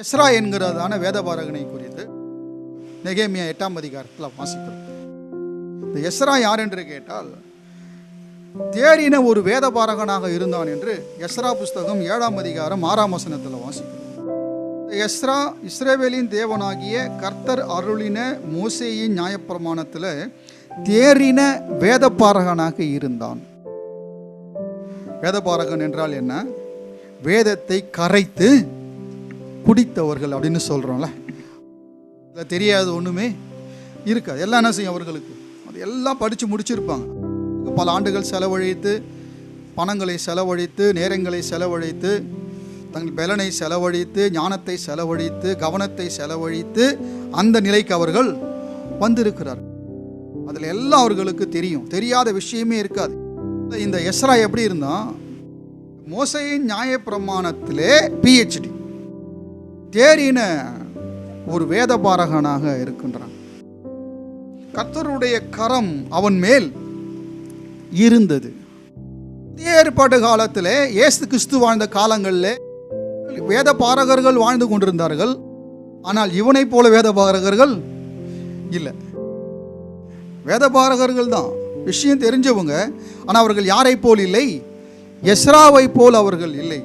Ezra என்கிறதான வேதபாரகனை குறித்து நெகேமியா 8ஆம் அதிகாரத்தில் வாசிக்கிறோம். இந்த எஸ்ரா யார் என்று கேட்டால், தேறின ஒரு வேதபாரகனாக இருந்தான் என்று எஸ்ரா புஸ்தகம் 7ஆம் அதிகாரம் 6ஆம் வசனத்தில் வாசிக்கிறோம். எஸ்ரா இஸ்ரவேலின் தேவனாகிய கர்த்தர் அருளின மோசேயின் நியாயப்பிரமாணத்தில் தேறின வேதபாரகனாக இருந்தான். வேதபாரகன் என்றால் என்ன? வேதத்தை கரைத்து குடித்தவர்கள் அப்படின்னு சொல்கிறோம்ல. இதில் தெரியாது ஒன்றுமே இருக்காது. எல்லாம் என்ன செய்யும் அவர்களுக்கு? அது எல்லாம் படித்து முடிச்சிருப்பாங்க. பல ஆண்டுகள் செலவழித்து, பணங்களை செலவழித்து, நேரங்களை செலவழித்து, தங்கள் பலனை செலவழித்து, ஞானத்தை செலவழித்து, கவனத்தை செலவழித்து அந்த நிலைக்கு அவர்கள் வந்திருக்கிறார்கள். அதில் எல்லாம் அவர்களுக்கு தெரியும். தெரியாத விஷயமே இருக்காது. இந்த எஸ்ரா எப்படி இருந்தால், மோசேயின் நியாயப்பிரமாணத்திலே PhD தேறின ஒரு வேதபாரகனாக இருக்கின்றான். கர்த்தருடைய கரம் அவன் மேல் இருந்தது. ஏற்பாட்டு காலத்திலே, இயேசு கிறிஸ்து வாழ்ந்த காலங்களிலே வேதபாரகர்கள் வாழ்ந்து கொண்டிருந்தார்கள். ஆனால் இவனை போல வேதபாரகர்கள் இல்லை. வேதபாரகர்கள் தான், விஷயம் தெரிஞ்சவங்க. ஆனால் அவர்கள் யாரை போல் இல்லை? எஸ்ராவை போல் அவர்கள் இல்லை.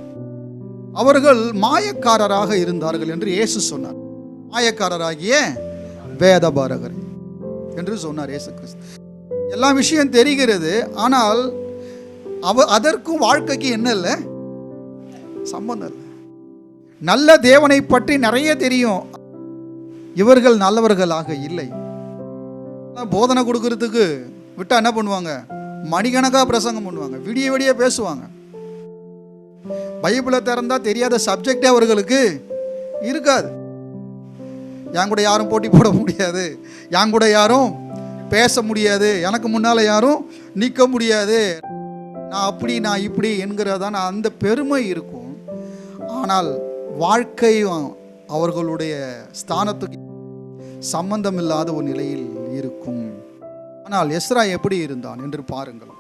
அவர்கள் மாயக்காரராக இருந்தார்கள் என்று இயேசு சொன்னார். மாயக்காரராகிய வேதபாரகர் என்று சொன்னார் இயேசு கிறிஸ்து. எல்லா விஷயம் தெரிகிறது. ஆனால் அதற்கும் வாழ்க்கைக்கு என்ன இல்லை? சம்பந்தம் இல்லை. நல்ல தேவனை பற்றி நிறைய தெரியும். இவர்கள் நல்லவர்களாக இல்லை. போதனை கொடுக்கறதுக்கு விட்டா என்ன பண்ணுவாங்க? மணிக்கணக்காக பிரசங்கம் பண்ணுவாங்க, விடிய விடிய பேசுவாங்க. பைபிளை திறந்தா தெரியாத சப்ஜெக்டே அவர்களுக்கு இருக்காது. என் கூட யாரும் போட்டி போட முடியாது, என் கூட யாரும் பேச முடியாது, எனக்கு முன்னால் யாரும் நிற்க முடியாது, நான் அப்படி நான் இப்படி என்கிறதான அந்த பெருமை இருக்கும். ஆனால் வாழ்க்கையும் அவர்களுடைய ஸ்தானத்துக்கு சம்பந்தம் இல்லாத ஒரு நிலையில் இருக்கும். ஆனால் எஸ்ரா எப்படி இருந்தான் என்று பாருங்கள்.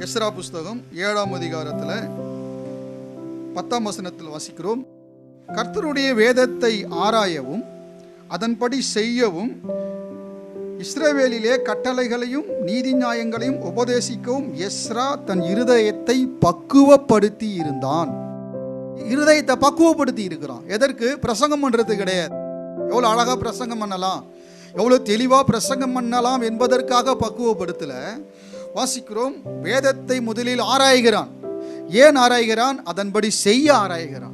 எஸ்ரா புஸ்தகம் 7ஆம் அதிகாரத்தில் 10ஆம் வசனத்தில் வாசிக்கிறோம். கர்த்தருடைய வேதத்தை ஆராயவும் அதன்படி செய்யவும், இஸ்ரவேலிலே கட்டளைகளையும் நீதி நியாயங்களையும் உபதேசிக்கவும் எஸ்ரா தன் இருதயத்தை பக்குவப்படுத்தி இருந்தான். இருதயத்தை பக்குவப்படுத்தி இருக்கிறான். எதற்கு? பிரசங்கம் பண்ணுறது கிடையாது. எவ்வளோ அழகாக பிரசங்கம் பண்ணலாம், எவ்வளோ தெளிவாக பிரசங்கம் பண்ணலாம் என்பதற்காக பக்குவப்படுத்தல. வாசிக்கிறோம், வேதத்தை முதலில் ஆராய்கிறான். ஏன் ஆராய்கிறான்? அதன்படி செய்ய ஆராய்கிறான்.